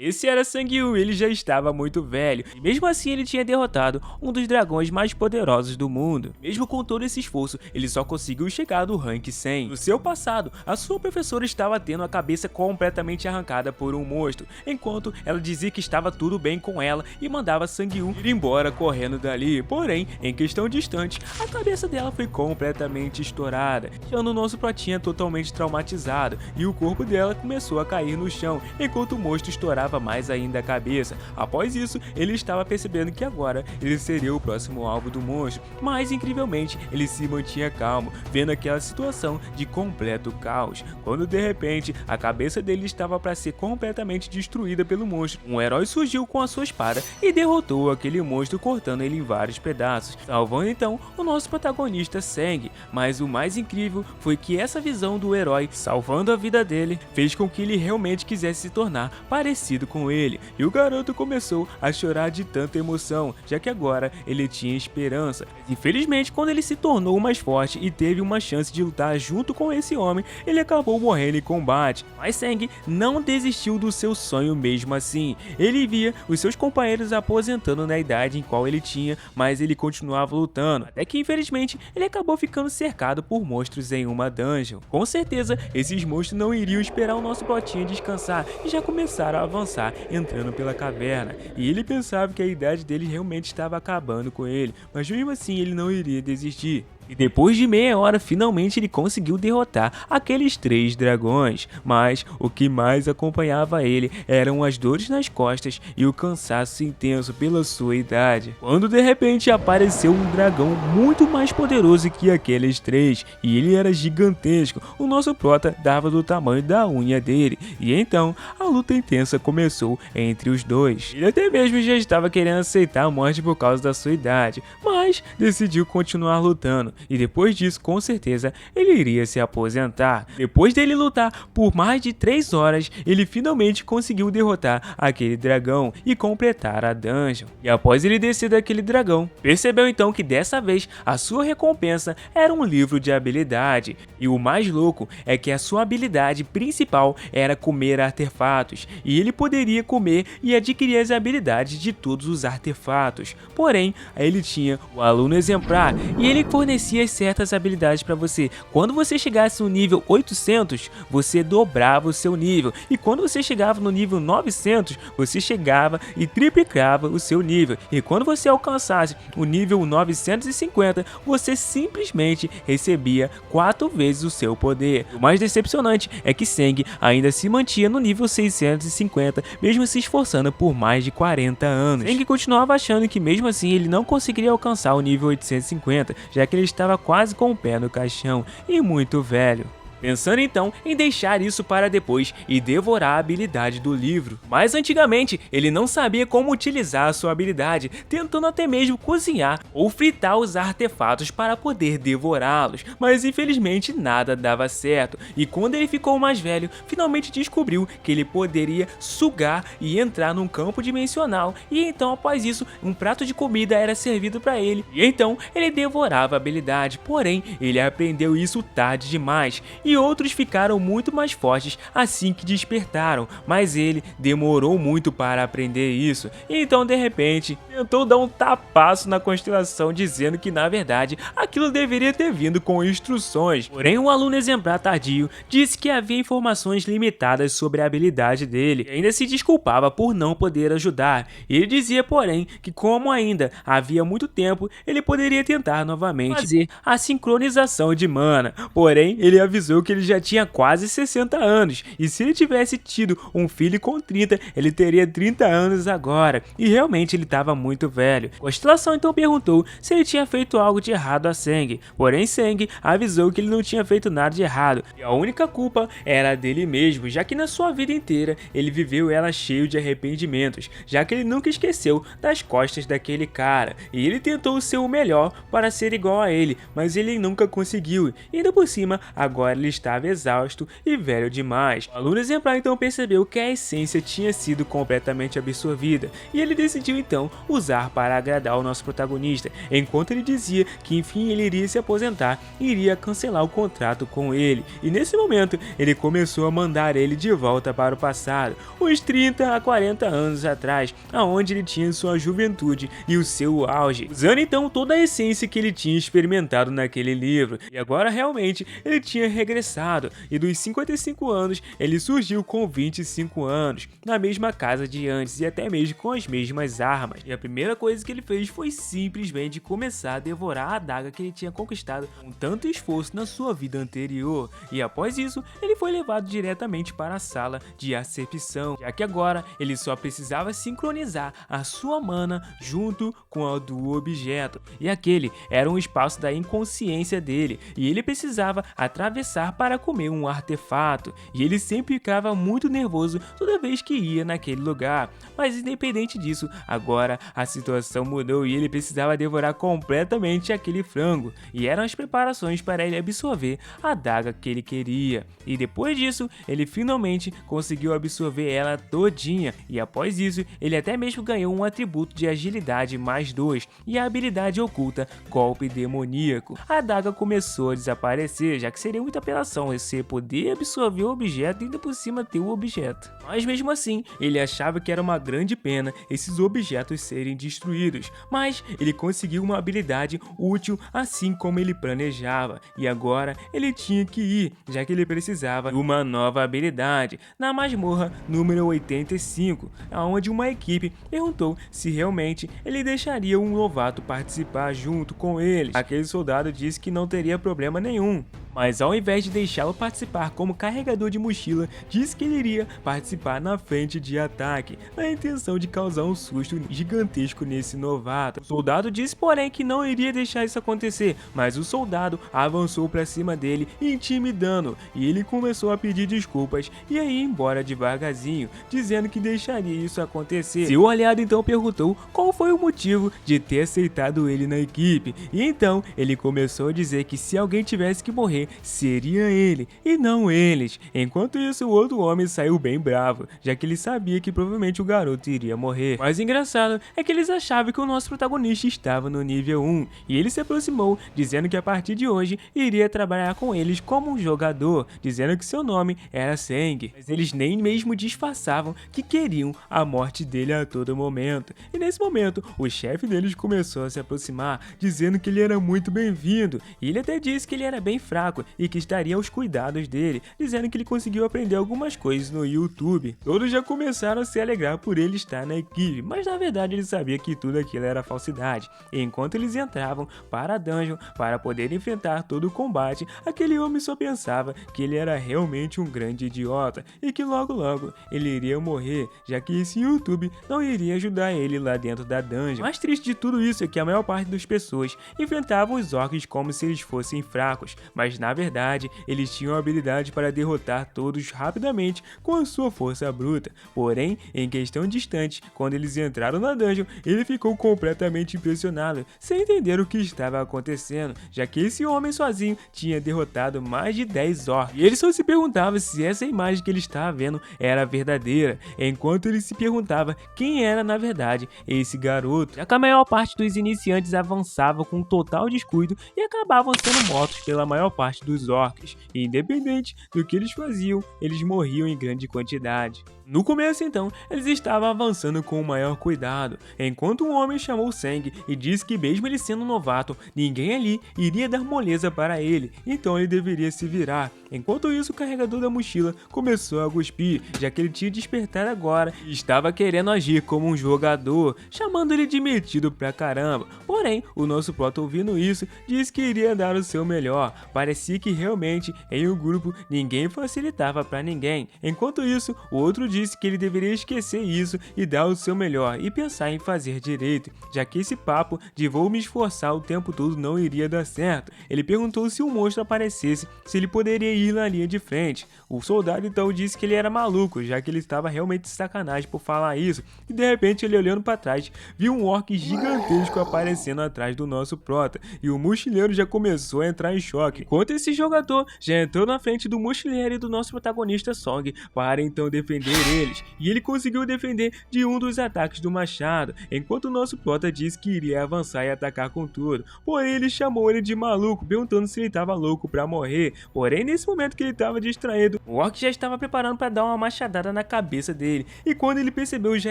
Esse era Sang-Yu, ele já estava muito velho, e mesmo assim ele tinha derrotado um dos dragões mais poderosos do mundo. Mesmo com todo esse esforço, ele só conseguiu chegar no rank 100. No seu passado, a sua professora estava tendo a cabeça completamente arrancada por um monstro, enquanto ela dizia que estava tudo bem com ela e mandava Sang-Yu ir embora correndo dali. Porém, em questão de instantes, a cabeça dela foi completamente estourada, deixando o nosso pratinha totalmente traumatizado, e o corpo dela começou a cair no chão, enquanto o monstro estourava mais ainda a cabeça. Após isso, ele estava percebendo que agora ele seria o próximo alvo do monstro, mas incrivelmente ele se mantinha calmo, vendo aquela situação de completo caos, quando de repente a cabeça dele estava para ser completamente destruída pelo monstro. Um herói surgiu com a sua espada e derrotou aquele monstro, cortando ele em vários pedaços, salvando então o nosso protagonista Sang. Mas o mais incrível foi que essa visão do herói salvando a vida dele fez com que ele realmente quisesse se tornar parecido com ele, e o garoto começou a chorar de tanta emoção, já que agora ele tinha esperança. Infelizmente, quando ele se tornou mais forte e teve uma chance de lutar junto com esse homem, ele acabou morrendo em combate. Mas Sang não desistiu do seu sonho mesmo assim. Ele via os seus companheiros aposentando na idade em qual ele tinha, mas ele continuava lutando, até que infelizmente ele acabou ficando cercado por monstros em uma dungeon. Com certeza, esses monstros não iriam esperar o nosso plotinho descansar e já começaram a avançar, entrando pela caverna, e ele pensava que a idade dele realmente estava acabando com ele, mas mesmo assim ele não iria desistir. E depois de meia hora, finalmente ele conseguiu derrotar aqueles 3 dragões, mas o que mais acompanhava ele eram as dores nas costas e o cansaço intenso pela sua idade. Quando de repente apareceu um dragão muito mais poderoso que aqueles 3, e ele era gigantesco, o nosso prota dava do tamanho da unha dele, e então a luta intensa começou entre os dois. Ele até mesmo já estava querendo aceitar a morte por causa da sua idade, mas decidiu continuar lutando. E depois disso, com certeza, ele iria se aposentar. Depois dele lutar por mais de 3 horas, ele finalmente conseguiu derrotar aquele dragão e completar a dungeon. E após ele descer daquele dragão, percebeu então que dessa vez a sua recompensa era um livro de habilidade. E o mais louco é que a sua habilidade principal era comer artefatos, e ele poderia comer e adquirir as habilidades de todos os artefatos. Porém, ele tinha o aluno exemplar, e ele fornecia certas habilidades para você. Quando você chegasse no nível 800, você dobrava o seu nível, e quando você chegava no nível 900, você chegava e triplicava o seu nível, e quando você alcançasse o nível 950, você simplesmente recebia 4 vezes o seu poder. O mais decepcionante é que Sang ainda se mantinha no nível 650, mesmo se esforçando por mais de 40 anos. Sang continuava achando que mesmo assim ele não conseguiria alcançar o nível 850, já que ele estava quase com o pé no caixão e muito velho. Pensando então em deixar isso para depois e devorar a habilidade do livro. Mas antigamente ele não sabia como utilizar a sua habilidade, tentando até mesmo cozinhar ou fritar os artefatos para poder devorá-los, mas infelizmente nada dava certo, e quando ele ficou mais velho, finalmente descobriu que ele poderia sugar e entrar num campo dimensional, e então após isso um prato de comida era servido para ele, e então ele devorava a habilidade. Porém ele aprendeu isso tarde demais, e outros ficaram muito mais fortes assim que despertaram, mas ele demorou muito para aprender isso, e então de repente tentou dar um tapaço na constelação, dizendo que na verdade aquilo deveria ter vindo com instruções. Porém o aluno exemplar tardio disse que havia informações limitadas sobre a habilidade dele, e ainda se desculpava por não poder ajudar. Ele dizia porém que como ainda havia muito tempo, ele poderia tentar novamente fazer a sincronização de mana. Porém ele avisou que ele já tinha quase 60 anos, e se ele tivesse tido um filho com 30, ele teria 30 anos agora, e realmente ele estava muito velho. A constelação então perguntou se ele tinha feito algo de errado a Sang, porém Sang avisou que ele não tinha feito nada de errado, e a única culpa era dele mesmo, já que na sua vida inteira ele viveu ela cheio de arrependimentos, já que ele nunca esqueceu das costas daquele cara, e ele tentou ser o melhor para ser igual a ele, mas ele nunca conseguiu, e ainda por cima agora ele estava exausto e velho demais. O aluno exemplar então percebeu que a essência tinha sido completamente absorvida, e ele decidiu então usar para agradar o nosso protagonista, enquanto ele dizia que enfim ele iria se aposentar e iria cancelar o contrato com ele. E nesse momento ele começou a mandar ele de volta para o passado, uns 30 a 40 anos atrás, aonde ele tinha sua juventude e o seu auge, usando então toda a essência que ele tinha experimentado naquele livro. E agora realmente ele tinha regressado, e dos 55 anos ele surgiu com 25 anos, na mesma casa de antes e até mesmo com as mesmas armas. E a primeira coisa que ele fez foi simplesmente começar a devorar a adaga que ele tinha conquistado com tanto esforço na sua vida anterior. E após isso, ele foi levado diretamente para a sala de acepção, já que agora ele só precisava sincronizar a sua mana junto com a do objeto. E aquele era um espaço da inconsciência dele, e ele precisava atravessar para comer um artefato, e ele sempre ficava muito nervoso toda vez que ia naquele lugar. Mas independente disso, agora a situação mudou e ele precisava devorar completamente aquele frango, e eram as preparações para ele absorver a adaga que ele queria. E depois disso, ele finalmente conseguiu absorver ela todinha, e após isso, ele até mesmo ganhou um atributo de agilidade mais 2 e a habilidade oculta Golpe Demoníaco. A adaga começou a desaparecer, já que seria muita apelação você poder absorver o objeto e ainda por cima ter o objeto. Mas mesmo assim, ele achava que era uma grande pena esses objetos serem destruídos, mas ele conseguiu uma habilidade útil assim como ele planejava, e agora ele tinha que ir, já que ele precisava de uma nova habilidade, na masmorra número 85, onde uma equipe perguntou se realmente ele deixaria um novato participar junto com eles. Aquele soldado disse que não teria problema nenhum, mas ao invés de deixá-lo participar como carregador de mochila, disse que ele iria participar na frente de ataque, na intenção de causar um susto gigantesco nesse novato. O soldado disse, porém, que não iria deixar isso acontecer, mas o soldado avançou para cima dele, intimidando, e ele começou a pedir desculpas e a ir embora devagarzinho, dizendo que deixaria isso acontecer. Seu aliado então perguntou qual foi o motivo de ter aceitado ele na equipe, e então ele começou a dizer que se alguém tivesse que morrer, seria ele e não eles. Enquanto isso, o outro homem saiu bem bravo, já que ele sabia que provavelmente o garoto iria morrer. Mas o engraçado é que eles achavam que o nosso protagonista estava no nível 1, e ele se aproximou, dizendo que a partir de hoje iria trabalhar com eles como um jogador, dizendo que seu nome era Seng. Mas eles nem mesmo disfarçavam que queriam a morte dele a todo momento. E nesse momento, o chefe deles começou a se aproximar, dizendo que ele era muito bem-vindo, e ele até disse que ele era bem fraco e que estaria aos cuidados dele, dizendo que ele conseguiu aprender algumas coisas no YouTube. Todos já começaram a se alegrar por ele estar na equipe, mas na verdade ele sabia que tudo aquilo era falsidade. E enquanto eles entravam para a dungeon para poder enfrentar todo o combate, aquele homem só pensava que ele era realmente um grande idiota e que logo logo ele iria morrer, já que esse YouTube não iria ajudar ele lá dentro da dungeon. O mais triste de tudo isso é que a maior parte das pessoas enfrentavam os orcs como se eles fossem fracos, mas na verdade eles tinham a habilidade para derrotar todos rapidamente com a sua força bruta. Porém, em questão de instantes, quando eles entraram na dungeon, ele ficou completamente impressionado, sem entender o que estava acontecendo, já que esse homem sozinho tinha derrotado mais de 10 orcs, e ele só se perguntava se essa imagem que ele estava vendo era verdadeira, enquanto ele se perguntava quem era na verdade esse garoto, já que a maior parte dos iniciantes avançava com total descuido e acabavam sendo mortos pela maior parte dos orcs, e independente do que eles faziam, eles morriam em grande quantidade. No começo então, eles estavam avançando com o maior cuidado, enquanto um homem chamou Seng e disse que mesmo ele sendo novato, ninguém ali iria dar moleza para ele, então ele deveria se virar. Enquanto isso, o carregador da mochila começou a cuspir, já que ele tinha despertado agora e estava querendo agir como um jogador, chamando ele de metido pra caramba. Porém, o nosso prota, ouvindo isso, disse que iria dar o seu melhor. Parecia que realmente em um grupo ninguém facilitava pra ninguém. Enquanto isso, o outro disse disse que ele deveria esquecer isso e dar o seu melhor e pensar em fazer direito, já que esse papo de vou me esforçar o tempo todo não iria dar certo. Ele perguntou se o monstro aparecesse, se ele poderia ir na linha de frente. O soldado então disse que ele era maluco, já que ele estava realmente de sacanagem por falar isso, e de repente ele, olhando para trás, viu um orc gigantesco aparecendo atrás do nosso prota, e o mochileiro já começou a entrar em choque, enquanto esse jogador já entrou na frente do mochileiro e do nosso protagonista Song para então defender eles, e ele conseguiu defender de um dos ataques do machado, enquanto o nosso prota disse que iria avançar e atacar com tudo. Porém ele chamou ele de maluco, perguntando se ele estava louco para morrer. Porém nesse momento que ele estava distraído, o orc já estava preparando para dar uma machadada na cabeça dele, e quando ele percebeu já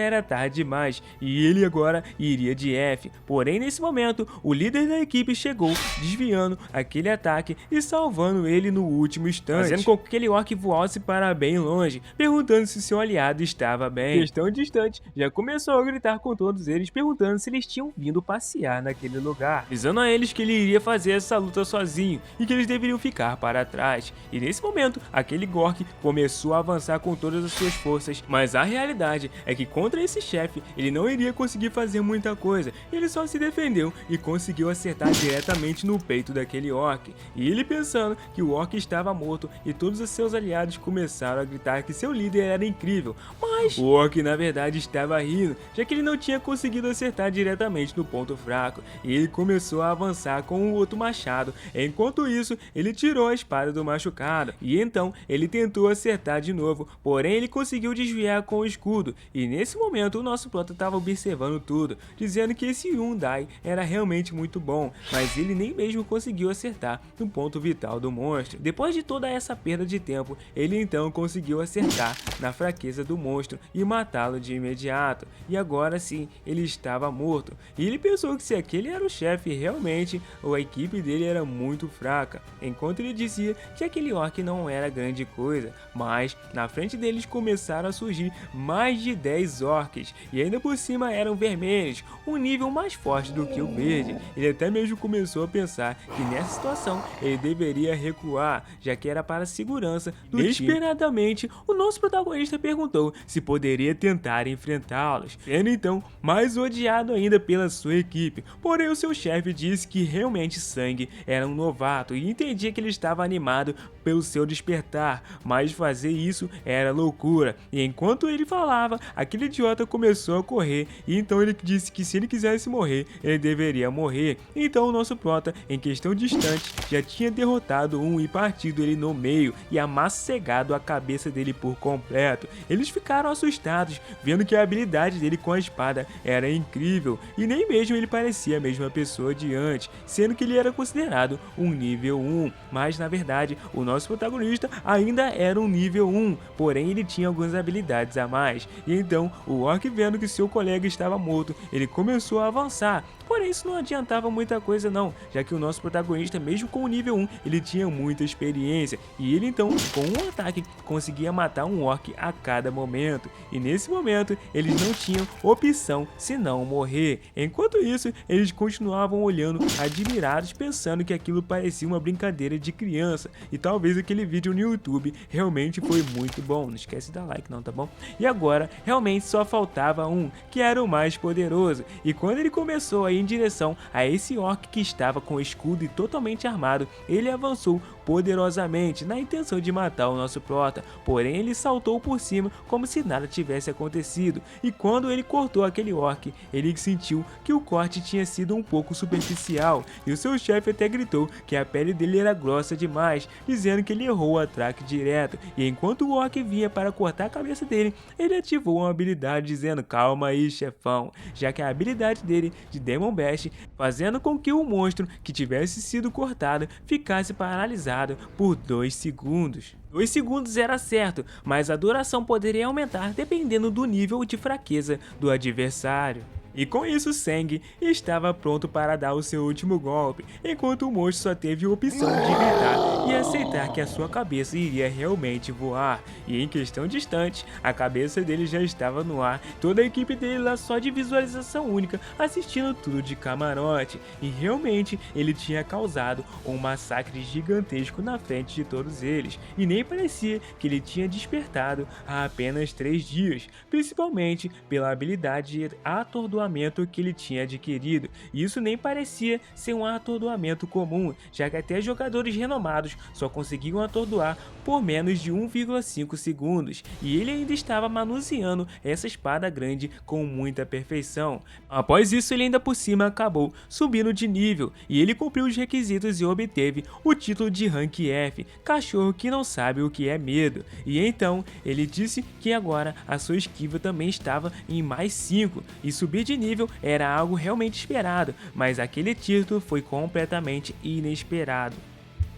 era tarde demais, e ele agora iria de F. Porém nesse momento o líder da equipe chegou, desviando aquele ataque e salvando ele no último instante, fazendo com que aquele orc voasse para bem longe, perguntando se seu aliado estava bem. Questão distante já começou a gritar com todos eles, perguntando se eles tinham vindo passear naquele lugar, dizendo a eles que ele iria fazer essa luta sozinho e que eles deveriam ficar para trás. E nesse momento aquele orc começou a avançar com todas as suas forças, mas a realidade é que contra esse chefe ele não iria conseguir fazer muita coisa. Ele só se defendeu e conseguiu acertar diretamente no peito daquele orc, e ele pensando que o orc estava morto, e todos os seus aliados começaram a gritar que seu líder era incrível, mas o orc na verdade estava rindo, já que ele não tinha conseguido acertar diretamente no ponto fraco, e ele começou a avançar com o outro machado. Enquanto isso ele tirou a espada do machucado, e então ele tentou acertar de novo, porém ele conseguiu desviar com o escudo, e nesse momento o nosso prota estava observando tudo, dizendo que esse Hyundai era realmente muito bom, mas ele nem mesmo conseguiu acertar no ponto vital do monstro. Depois de toda essa perda de tempo, ele então conseguiu acertar na fraqueza do monstro e matá-lo de imediato, e agora sim ele estava morto, e ele pensou que se aquele era o chefe realmente, ou a equipe dele era muito fraca, enquanto ele dizia que aquele orc não era grande coisa, mas na frente deles começaram a surgir mais de 10 orcs, e ainda por cima eram vermelhos, um nível mais forte do que o verde. Ele até mesmo começou a pensar que nessa situação ele deveria recuar, já que era para a segurança do time. Inesperadamente, o nosso protagonista perguntou se poderia tentar enfrentá-los, sendo então mais odiado ainda pela sua equipe. Porém o seu chefe disse que realmente Sang era um novato e entendia que ele estava animado pelo seu despertar, mas fazer isso era loucura. E enquanto ele falava, aquele idiota começou a correr, e então ele disse que se ele quisesse morrer, ele deveria morrer. Então o nosso prota, em questão de instantes, já tinha derrotado um e partido ele no meio e amassegado a cabeça dele por completo. Eles ficaram assustados, vendo que a habilidade dele com a espada era incrível, e nem mesmo ele parecia a mesma pessoa de antes, sendo que ele era considerado um nível 1, mas na verdade o nosso protagonista ainda era um nível 1, porém ele tinha algumas habilidades a mais. E então o orc, vendo que seu colega estava morto, ele começou a avançar. Porém isso não adiantava muita coisa não, já que o nosso protagonista, mesmo com o nível 1, ele tinha muita experiência, e ele então com um ataque conseguia matar um orc a cada momento, e nesse momento eles não tinham opção senão morrer. Enquanto isso eles continuavam olhando admirados, pensando que aquilo parecia uma brincadeira de criança, e talvez aquele vídeo no YouTube realmente foi muito bom. Não esquece de dar like não, tá bom? E agora realmente só faltava um, que era o mais poderoso, e quando ele começou a ir em direção a esse orc que estava com o escudo e totalmente armado, ele avançou poderosamente na intenção de matar o nosso prota, porém ele saltou por cima como se nada tivesse acontecido, e quando ele cortou aquele orc, ele sentiu que o corte tinha sido um pouco superficial, e o seu chefe até gritou que a pele dele era grossa demais, dizendo que ele errou o ataque direto, e enquanto o orc vinha para cortar a cabeça dele, ele ativou uma habilidade dizendo calma aí chefão, já que a habilidade dele de Demon Bash, fazendo com que o monstro que tivesse sido cortado ficasse paralisado por 2 segundos. 2 segundos era certo, mas a duração poderia aumentar dependendo do nível de fraqueza do adversário. E com isso, Sang estava pronto para dar o seu último golpe, enquanto o monstro só teve a opção de gritar e aceitar que a sua cabeça iria realmente voar. E em questão de instantes, a cabeça dele já estava no ar, toda a equipe dele lá só de visualização única, assistindo tudo de camarote. E realmente ele tinha causado um massacre gigantesco na frente de todos eles, e nem parecia que ele tinha despertado há apenas 3 dias, principalmente pela habilidade de atordoamento que ele tinha adquirido. E isso nem parecia ser um atordoamento comum, já que até jogadores renomados só conseguiam atordoar por menos de 1,5 segundos, e ele ainda estava manuseando essa espada grande com muita perfeição. Após isso, ele ainda por cima acabou subindo de nível, e ele cumpriu os requisitos e obteve o título de Rank F, cachorro que não sabe o que é medo. E então, ele disse que agora a sua esquiva também estava em mais 5, e subir de nível era algo realmente esperado, mas aquele título foi completamente inesperado.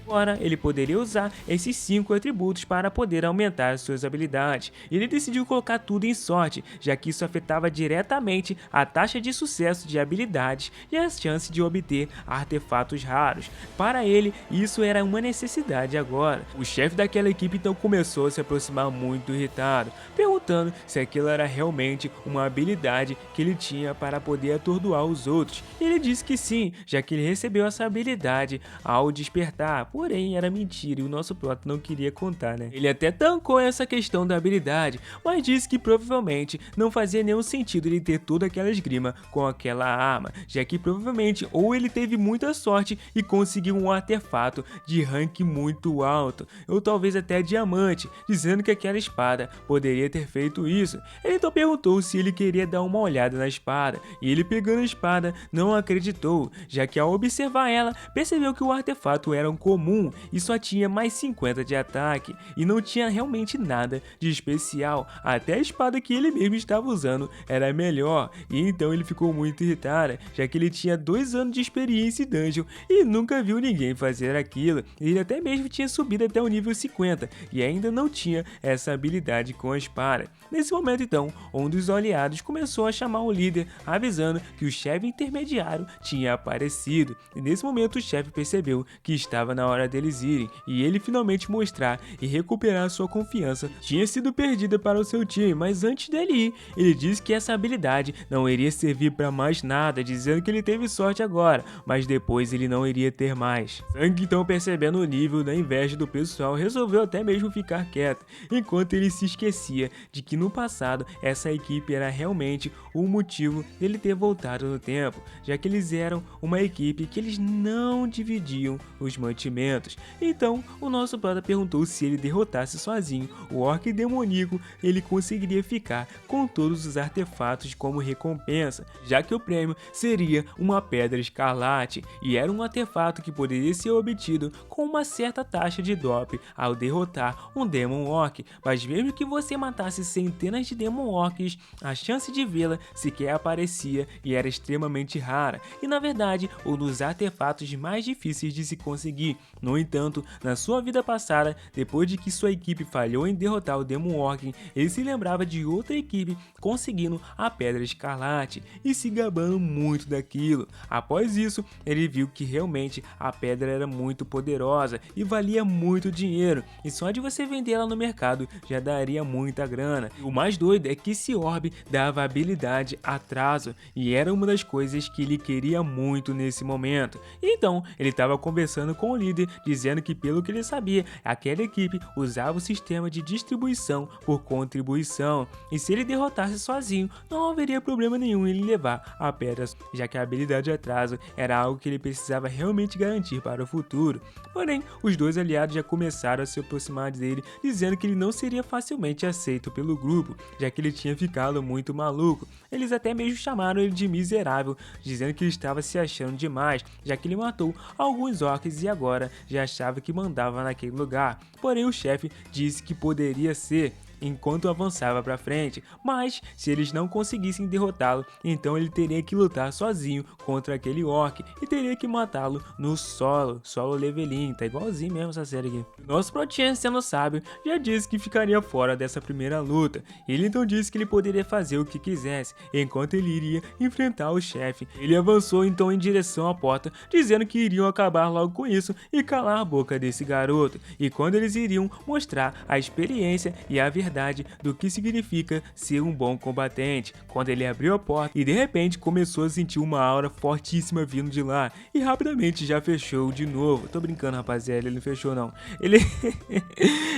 Agora ele poderia usar esses 5 atributos para poder aumentar suas habilidades. Ele decidiu colocar tudo em sorte, já que isso afetava diretamente a taxa de sucesso de habilidades e a chance de obter artefatos raros. Para ele, isso era uma necessidade agora. O chefe daquela equipe então começou a se aproximar muito irritado, perguntando se aquilo era realmente uma habilidade que ele tinha para poder atordoar os outros. E ele disse que sim, já que ele recebeu essa habilidade ao despertar. Porém, era mentira e o nosso prota não queria contar, né? Ele até tancou essa questão da habilidade, mas disse que provavelmente não fazia nenhum sentido ele ter toda aquela esgrima com aquela arma, já que provavelmente ou ele teve muita sorte e conseguiu um artefato de rank muito alto, ou talvez até diamante, dizendo que aquela espada poderia ter feito isso. Ele então perguntou se ele queria dar uma olhada na espada, e ele pegando a espada não acreditou, já que ao observar ela, percebeu que o artefato era um comum e só tinha mais 50 de ataque, e não tinha realmente nada de especial, até a espada que ele mesmo estava usando era melhor, e então ele ficou muito irritado, já que ele tinha 2 anos de experiência em dungeon e nunca viu ninguém fazer aquilo. Ele até mesmo tinha subido até o nível 50 e ainda não tinha essa habilidade com a espada. Nesse momento então, um dos aliados começou a chamar o líder, avisando que o chefe intermediário tinha aparecido, e nesse momento o chefe percebeu que estava na hora deles irem, e ele finalmente mostrar e recuperar sua confiança tinha sido perdida para o seu time, mas antes dele ir, ele disse que essa habilidade não iria servir para mais nada, dizendo que ele teve sorte agora, mas depois ele não iria ter mais. Sang então, percebendo o nível da inveja do pessoal, resolveu até mesmo ficar quieto, enquanto ele se esquecia de que no passado essa equipe era realmente o motivo dele ter voltado no tempo, já que eles eram uma equipe que eles não dividiam os mantimentos. Então o nosso brother perguntou se ele derrotasse sozinho o orc demoníaco, ele conseguiria ficar com todos os artefatos como recompensa, já que o prêmio seria uma pedra escarlate, e era um artefato que poderia ser obtido com uma certa taxa de drop ao derrotar um Demon Orc, mas mesmo que você matasse centenas de Demon Orcs, a chance de vê-la sequer aparecia e era extremamente rara, e na verdade um dos artefatos mais difíceis de se conseguir. No entanto, na sua vida passada, depois de que sua equipe falhou em derrotar o Demon Orc, ele se lembrava de outra equipe conseguindo a Pedra Escarlate e se gabando muito daquilo. Após isso, ele viu que realmente a pedra era muito poderosa e valia muito dinheiro, e só de você vendê-la no mercado já daria muita grana. E o mais doido é que esse orbe dava habilidade atraso, e era uma das coisas que ele queria muito nesse momento. Então, ele estava conversando com o líder, dizendo que pelo que ele sabia, aquela equipe usava o sistema de distribuição por contribuição, e se ele derrotasse sozinho, não haveria problema nenhum em ele levar a pedra, já que a habilidade de atraso era algo que ele precisava realmente garantir para o futuro. Porém, os dois aliados já começaram a se aproximar dele, dizendo que ele não seria facilmente aceito pelo grupo, já que ele tinha ficado muito maluco. Eles até mesmo chamaram ele de miserável, dizendo que ele estava se achando demais, já que ele matou alguns orcs e agora já achava que mandava naquele lugar. Porém, o chefe disse que poderia ser. enquanto avançava para frente, mas se eles não conseguissem derrotá-lo, então ele teria que lutar sozinho contra aquele orc e teria que matá-lo no solo leveling, tá igualzinho mesmo essa série aqui. Nosso protinha, sendo sábio, já disse que ficaria fora dessa primeira luta. Ele então disse que ele poderia fazer o que quisesse, enquanto ele iria enfrentar o chefe. Ele avançou então em direção à porta, dizendo que iriam acabar logo com isso e calar a boca desse garoto, e quando eles iriam mostrar a experiência e a verdade do que significa ser um bom combatente. Quando ele abriu a porta e de repente começou a sentir uma aura fortíssima vindo de lá, e rapidamente já fechou de novo. Tô brincando, rapaziada, ele não fechou não.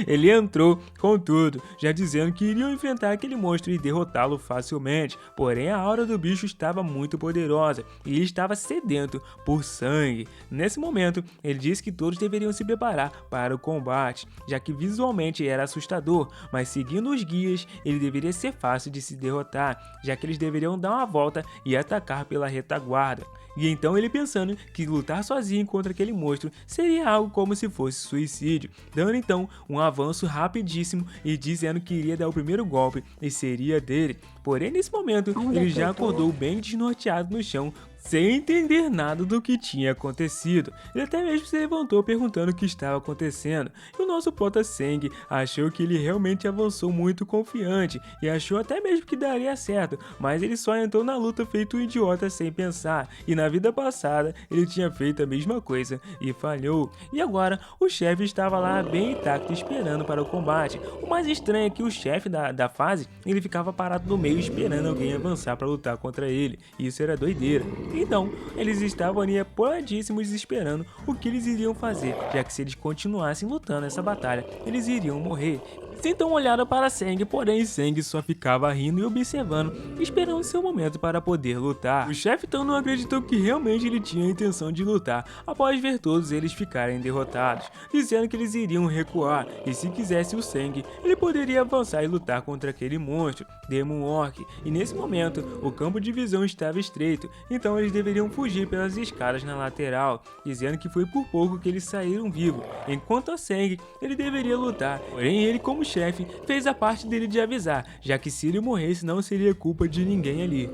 Ele entrou com tudo, já dizendo que iriam enfrentar aquele monstro e derrotá-lo facilmente. Porém, a aura do bicho estava muito poderosa e ele estava sedento por sangue. Nesse momento, ele disse que todos deveriam se preparar para o combate, já que visualmente era assustador, mas seguindo os guias, ele deveria ser fácil de se derrotar, já que eles deveriam dar uma volta e atacar pela retaguarda. E então ele pensando que lutar sozinho contra aquele monstro seria algo como se fosse suicídio, dando então um avanço rapidíssimo e dizendo que iria dar o primeiro golpe e seria dele. Porém, nesse momento, ele já acordou bem desnorteado no chão, sem entender nada do que tinha acontecido. Ele até mesmo se levantou perguntando o que estava acontecendo, e o nosso Prota Seng achou que ele realmente avançou muito confiante, e achou até mesmo que daria certo, mas ele só entrou na luta feito um idiota sem pensar, e na vida passada ele tinha feito a mesma coisa e falhou. E agora o chefe estava lá bem intacto esperando para o combate. O mais estranho é que o chefe da fase, ele ficava parado no meio esperando alguém avançar para lutar contra ele, e isso era doideira. Então, eles estavam ali apoiadíssimos esperando o que eles iriam fazer, já que se eles continuassem lutando essa batalha, eles iriam morrer. Então olharam para Seng, porém Seng só ficava rindo e observando, esperando seu momento para poder lutar. O chefe então não acreditou que realmente ele tinha a intenção de lutar, após ver todos eles ficarem derrotados, dizendo que eles iriam recuar, e se quisesse o Seng, ele poderia avançar e lutar contra aquele monstro, Demon Orc, e nesse momento o campo de visão estava estreito, então eles deveriam fugir pelas escadas na lateral, dizendo que foi por pouco que eles saíram vivos, enquanto a Seng, ele deveria lutar, porém ele como chefe fez a parte dele de avisar, já que se ele morresse não seria culpa de ninguém ali.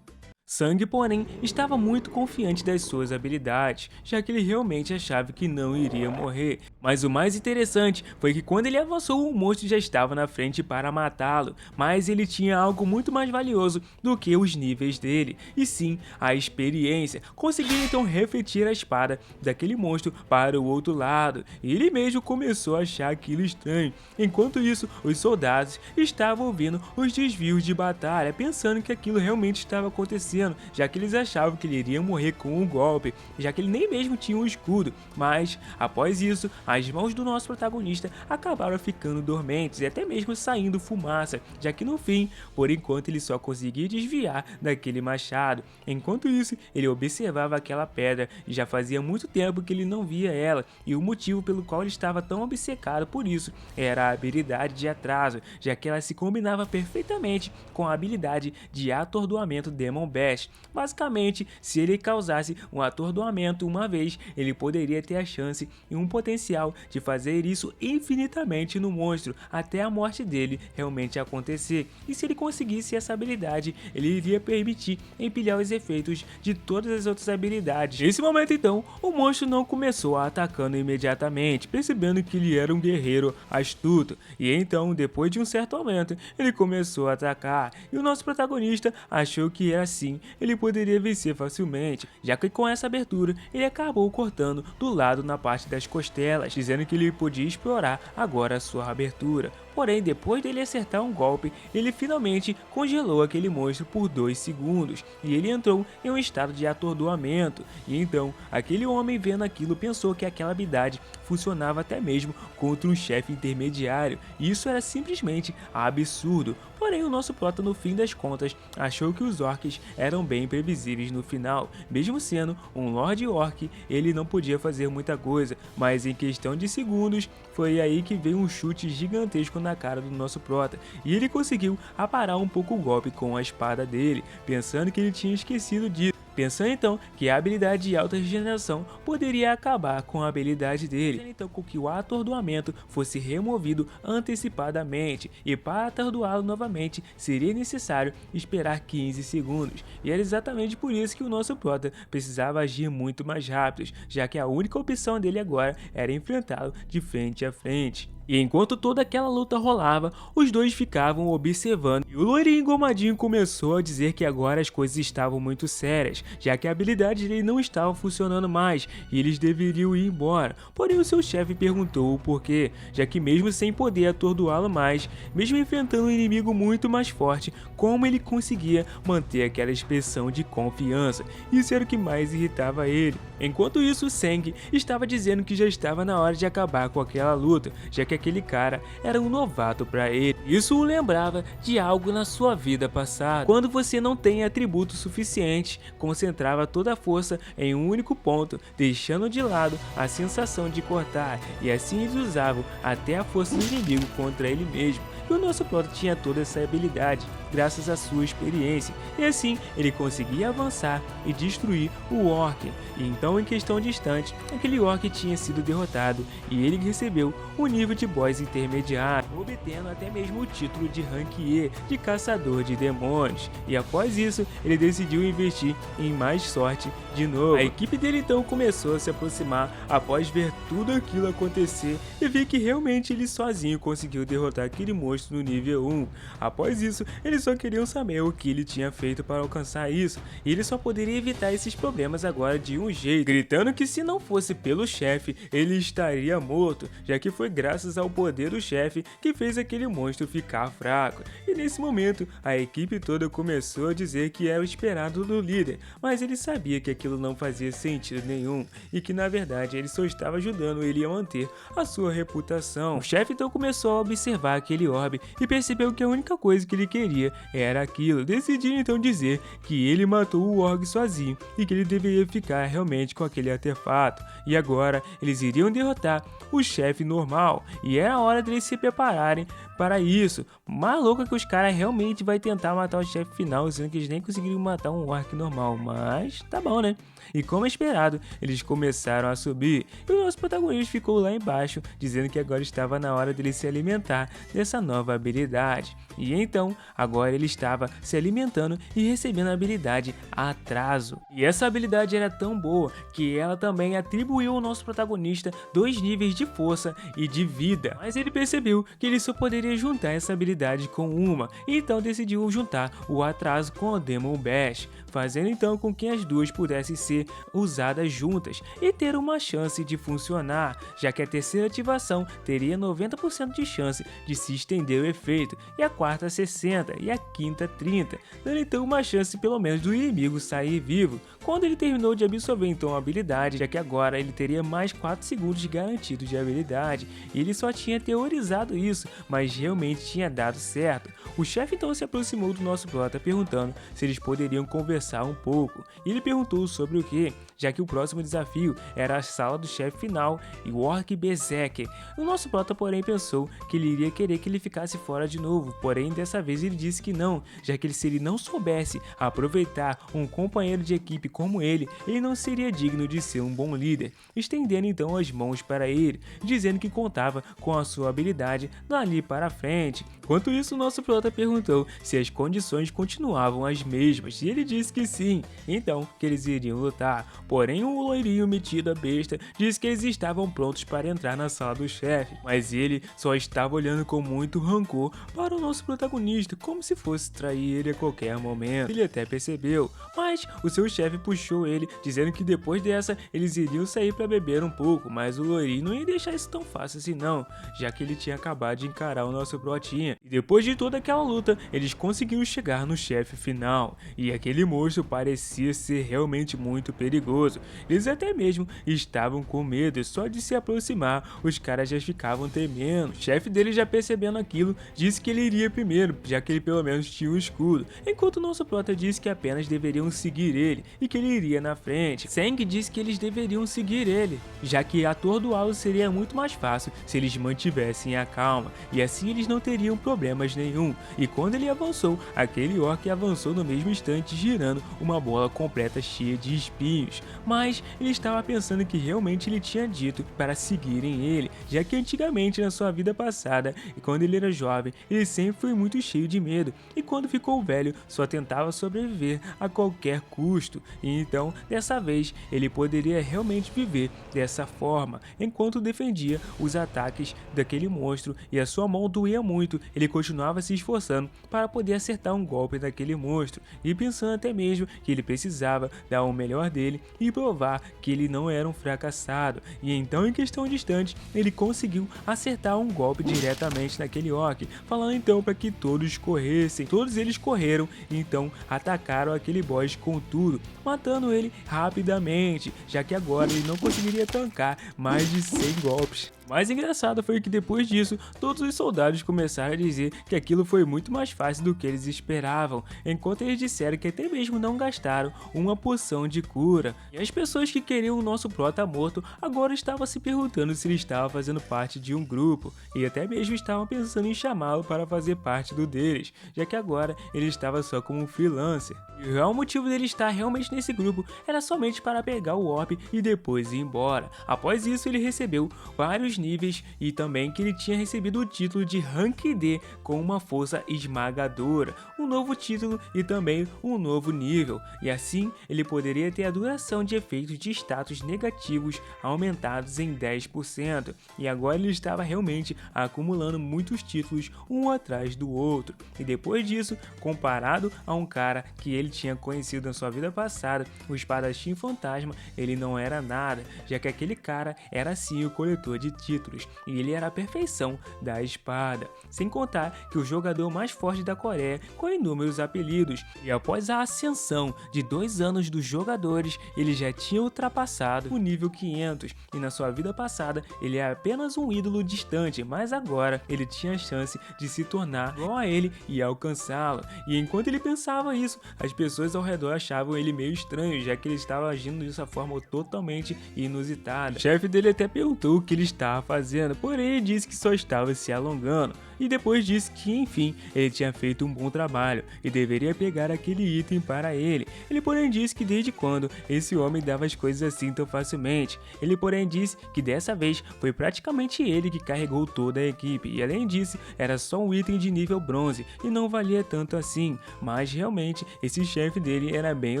Sang, porém, estava muito confiante das suas habilidades, já que ele realmente achava que não iria morrer. Mas o mais interessante foi que quando ele avançou, o monstro já estava na frente para matá-lo, mas ele tinha algo muito mais valioso do que os níveis dele, e sim, a experiência. Conseguiu então refletir a espada daquele monstro para o outro lado, e ele mesmo começou a achar aquilo estranho. Enquanto isso, os soldados estavam ouvindo os desvios de batalha, pensando que aquilo realmente estava acontecendo, já que eles achavam que ele iria morrer com um golpe, já que ele nem mesmo tinha um escudo. Mas, após isso, as mãos do nosso protagonista acabaram ficando dormentes e até mesmo saindo fumaça, já que no fim, por enquanto, ele só conseguia desviar daquele machado. Enquanto isso, ele observava aquela pedra e já fazia muito tempo que ele não via ela, e o motivo pelo qual ele estava tão obcecado por isso era a habilidade de atraso, já que ela se combinava perfeitamente com a habilidade de atordoamento Demon Bash. Basicamente, se ele causasse um atordoamento uma vez, ele poderia ter a chance e um potencial de fazer isso infinitamente no monstro, até a morte dele realmente acontecer. E se ele conseguisse essa habilidade, ele iria permitir empilhar os efeitos de todas as outras habilidades. Nesse momento então, o monstro não começou atacando imediatamente, percebendo que ele era um guerreiro astuto, e então, depois de um certo momento, ele começou a atacar, e o nosso protagonista achou que era assim ele poderia vencer facilmente, já que com essa abertura ele acabou cortando do lado na parte das costelas, dizendo que ele podia explorar agora a sua abertura. Porém, depois dele acertar um golpe, ele finalmente congelou aquele monstro por 2 segundos, e ele entrou em um estado de atordoamento, e então, aquele homem vendo aquilo pensou que aquela habilidade funcionava até mesmo contra um chefe intermediário, e isso era simplesmente absurdo. Porém, o nosso prota, no fim das contas, achou que os orcs eram bem previsíveis no final. Mesmo sendo um Lord Orc, ele não podia fazer muita coisa, mas em questão de segundos, foi aí que veio um chute gigantesco na cara do nosso prota, e ele conseguiu aparar um pouco o golpe com a espada dele, pensando que ele tinha esquecido disso. pensando então que a habilidade de alta regeneração poderia acabar com a habilidade dele, fazendo então com que o atordoamento fosse removido antecipadamente, e para atordoá-lo novamente seria necessário esperar 15 segundos, e era exatamente por isso que o nosso prota precisava agir muito mais rápido, já que a única opção dele agora era enfrentá-lo de frente a frente. E enquanto toda aquela luta rolava, os dois ficavam observando, e o loirinho engomadinho começou a dizer que agora as coisas estavam muito sérias, já que a habilidade dele não estava funcionando mais e eles deveriam ir embora. Porém o seu chefe perguntou o porquê, já que mesmo sem poder atordoá-lo mais, mesmo enfrentando um inimigo muito mais forte, como ele conseguia manter aquela expressão de confiança. Isso era o que mais irritava ele. Enquanto isso, Seng estava dizendo que já estava na hora de acabar com aquela luta, já que aquele cara era um novato para ele. Isso o lembrava de algo na sua vida passada. Quando você não tem atributos suficientes, concentrava toda a força em um único ponto, deixando de lado a sensação de cortar, e assim eles usavam até a força do inimigo contra ele mesmo. E o nosso prota tinha toda essa habilidade, graças à sua experiência, e assim ele conseguia avançar e destruir o orc. E então, em questão de instante, aquele orc tinha sido derrotado e ele recebeu o nível de boss intermediário, obtendo até mesmo o título de Rank E, de caçador de demônios. E após isso, ele decidiu investir em mais sorte de novo. A equipe dele então começou a se aproximar após ver tudo aquilo acontecer e ver que realmente ele sozinho conseguiu derrotar aquele monstro no nível 1. Após isso, eles só queriam saber o que ele tinha feito para alcançar isso, e ele só poderia evitar esses problemas agora de um jeito, gritando que se não fosse pelo chefe, ele estaria morto, já que foi graças ao poder do chefe que fez aquele monstro ficar fraco. E nesse momento, a equipe toda começou a dizer que era o esperado do líder, mas ele sabia que aquilo não fazia sentido nenhum, e que na verdade ele só estava ajudando ele a manter a sua reputação. O chefe então começou a observar aquele orbe e percebeu que a única coisa que ele queria era aquilo, decidindo então dizer que ele matou o orc sozinho e que ele deveria ficar realmente com aquele artefato, e agora eles iriam derrotar o chefe normal, e era a hora deles se prepararem para isso. Mais louco é que os caras realmente vai tentar matar o chefe final, sendo que eles nem conseguiram matar um orc normal, mas tá bom, né? E como esperado, eles começaram a subir, e o nosso protagonista ficou lá embaixo, dizendo que agora estava na hora dele se alimentar dessa nova habilidade. E então, agora ele estava se alimentando e recebendo a habilidade Atraso. E essa habilidade era tão boa que ela também atribuiu ao nosso protagonista 2 níveis de força e de vida. Mas ele percebeu que ele só poderia juntar essa habilidade com uma, e então decidiu juntar o Atraso com o Demon Bash, fazendo então com que as duas pudessem ser usadas juntas e ter uma chance de funcionar, já que a terceira ativação teria 90% de chance de se estender o efeito, e a quarta 60% e a quinta 30%, dando então uma chance pelo menos do inimigo sair vivo. Quando ele terminou de absorver então a habilidade, já que agora ele teria mais 4 segundos garantidos de habilidade, e ele só tinha teorizado isso, mas realmente tinha dado certo. O chefe então se aproximou do nosso prota perguntando se eles poderiam conversar um pouco, e ele perguntou sobre o que, já que o próximo desafio era a sala do chefe final e o Orc Berserker. O nosso prota porém pensou que ele iria querer que ele ficasse fora de novo, porém dessa vez ele disse que não, já que se ele não soubesse aproveitar um companheiro de equipe como ele não seria digno de ser um bom líder, estendendo então as mãos para ele, dizendo que contava com a sua habilidade dali para frente. Enquanto isso, o nosso prota perguntou se as condições continuavam as mesmas, e ele disse que sim, então que eles iriam lutar. Porém, o loirinho metido a besta disse que eles estavam prontos para entrar na sala do chefe, mas ele só estava olhando com muito rancor para o nosso protagonista, como se fosse trair ele a qualquer momento. Ele até percebeu, mas o seu chefe puxou ele, dizendo que depois dessa eles iriam sair para beber um pouco, mas o loirinho não ia deixar isso tão fácil assim não, já que ele tinha acabado de encarar o nosso protinha. E depois de toda aquela luta, eles conseguiram chegar no chefe final, e aquele monstro parecia ser realmente muito perigoso. Eles até mesmo estavam com medo, e só de se aproximar, os caras já ficavam temendo. O chefe dele, já percebendo aquilo, disse que ele iria primeiro, já que ele pelo menos tinha um escudo, enquanto o nosso prota disse que apenas deveriam seguir ele, e que ele iria na frente. Seng disse que eles deveriam seguir ele, já que atordoá-lo seria muito mais fácil se eles mantivessem a calma, e assim eles não teriam problema problemas nenhum. E quando ele avançou, aquele orc avançou no mesmo instante, girando uma bola completa cheia de espinhos. Mas ele estava pensando que realmente ele tinha dito para seguirem ele, já que antigamente na sua vida passada, e quando ele era jovem, ele sempre foi muito cheio de medo, e quando ficou velho, só tentava sobreviver a qualquer custo. E então, dessa vez, ele poderia realmente viver dessa forma, enquanto defendia os ataques daquele monstro e a sua mão doía muito. Ele continuava se esforçando para poder acertar um golpe daquele monstro, e pensando até mesmo que ele precisava dar o melhor dele e provar que ele não era um fracassado. E então, em questão de instantes, ele conseguiu acertar um golpe diretamente naquele orc, falando então para que todos corressem. Todos eles correram e então atacaram aquele boss com tudo, matando ele rapidamente, já que agora ele não conseguiria tancar mais de 100 golpes. O mais engraçado foi que depois disso, todos os soldados começaram a dizer que aquilo foi muito mais fácil do que eles esperavam, enquanto eles disseram que até mesmo não gastaram uma poção de cura. E as pessoas que queriam o nosso prota morto agora estavam se perguntando se ele estava fazendo parte de um grupo, e até mesmo estavam pensando em chamá-lo para fazer parte do deles, já que agora ele estava só como um freelancer. E o real motivo dele estar realmente nesse grupo era somente para pegar o orb e depois ir embora. Após isso, ele recebeu vários níveis e também que ele tinha recebido o título de Rank D com uma força esmagadora, um novo título e também um novo nível, e assim ele poderia ter a duração de efeitos de status negativos aumentados em 10%, e agora ele estava realmente acumulando muitos títulos um atrás do outro. E depois disso, comparado a um cara que ele tinha conhecido na sua vida passada, o espadachim fantasma, ele não era nada, já que aquele cara era sim o coletor de títulos, e ele era a perfeição da espada, sem contar que o jogador mais forte da Coreia com inúmeros apelidos. E após a ascensão de 2 anos dos jogadores, ele já tinha ultrapassado o nível 500, e na sua vida passada ele é apenas um ídolo distante, mas agora ele tinha a chance de se tornar igual a ele e alcançá-lo. E enquanto ele pensava isso, as pessoas ao redor achavam ele meio estranho, já que ele estava agindo dessa forma totalmente inusitada. O chefe dele até perguntou o que ele estava fazendo, porém ele disse que só estava se alongando, e depois disse que enfim, ele tinha feito um bom trabalho e deveria pegar aquele item para ele. Ele porém disse que desde quando esse homem dava as coisas assim tão facilmente. Ele porém disse que dessa vez foi praticamente ele que carregou toda a equipe, e além disso era só um item de nível bronze e não valia tanto assim, mas realmente esse chefe dele era bem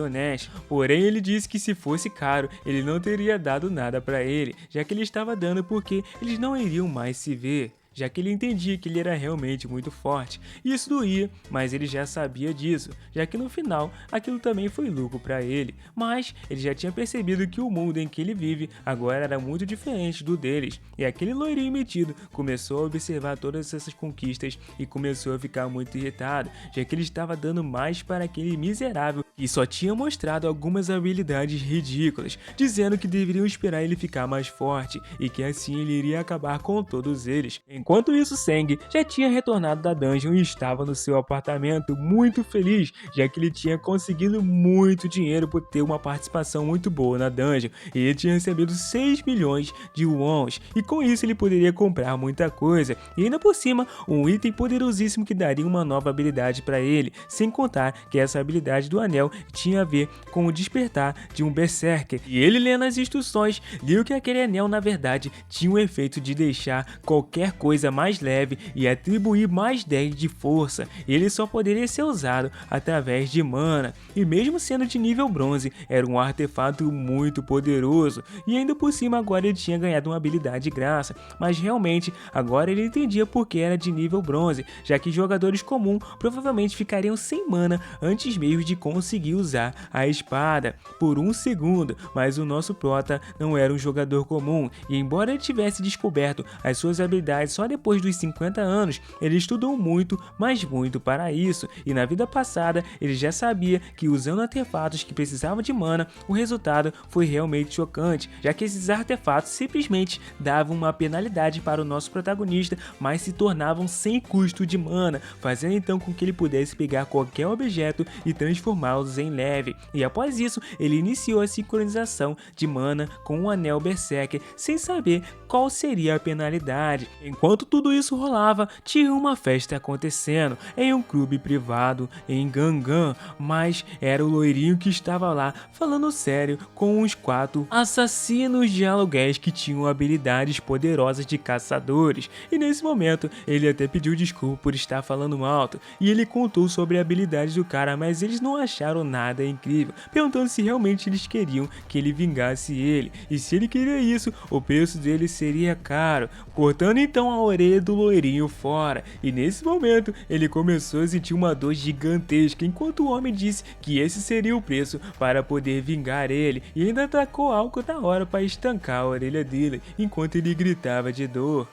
honesto. Porém ele disse que se fosse caro ele não teria dado nada para ele, já que ele estava dando porque eles não iriam mais se ver, já que ele entendia que ele era realmente muito forte. Isso doía, mas ele já sabia disso, já que no final aquilo também foi lucro para ele, mas ele já tinha percebido que o mundo em que ele vive agora era muito diferente do deles, e aquele loirinho metido começou a observar todas essas conquistas e começou a ficar muito irritado, já que ele estava dando mais para aquele miserável que só tinha mostrado algumas habilidades ridículas, dizendo que deveriam esperar ele ficar mais forte e que assim ele iria acabar com todos eles. Enquanto isso, Seng já tinha retornado da dungeon e estava no seu apartamento muito feliz, já que ele tinha conseguido muito dinheiro por ter uma participação muito boa na dungeon, e ele tinha recebido 6 milhões de wons, e com isso ele poderia comprar muita coisa, e ainda por cima, um item poderosíssimo que daria uma nova habilidade para ele, sem contar que essa habilidade do anel tinha a ver com o despertar de um berserker, e ele lendo as instruções, viu que aquele anel na verdade tinha o efeito de deixar qualquer coisa mais leve e atribuir mais 10 de força. Ele só poderia ser usado através de mana, e mesmo sendo de nível bronze, era um artefato muito poderoso, e ainda por cima agora ele tinha ganhado uma habilidade de graça, mas realmente agora ele entendia porque era de nível bronze, já que jogadores comuns provavelmente ficariam sem mana antes mesmo de conseguir usar a espada por um segundo, mas o nosso prota não era um jogador comum, e embora ele tivesse descoberto as suas habilidades só depois dos 50 anos, ele estudou muito, mas muito para isso, e na vida passada ele já sabia que usando artefatos que precisavam de mana, o resultado foi realmente chocante, já que esses artefatos simplesmente davam uma penalidade para o nosso protagonista, mas se tornavam sem custo de mana, fazendo então com que ele pudesse pegar qualquer objeto e transformá-los em leve, e após isso ele iniciou a sincronização de mana com o anel berserker sem saber qual seria a penalidade. Enquanto Enquanto tudo isso rolava, tinha uma festa acontecendo em um clube privado em Gangan, mas era o loirinho que estava lá falando sério com uns 4 assassinos de aluguéis que tinham habilidades poderosas de caçadores. E nesse momento ele até pediu desculpa por estar falando alto e ele contou sobre a habilidade do cara, mas eles não acharam nada incrível, perguntando se realmente eles queriam que ele vingasse ele, e se ele queria isso, o preço dele seria caro, cortando então a orelha do loirinho fora. E nesse momento ele começou a sentir uma dor gigantesca, enquanto o homem disse que esse seria o preço para poder vingar ele, e ainda tacou álcool na hora para estancar a orelha dele, enquanto ele gritava de dor.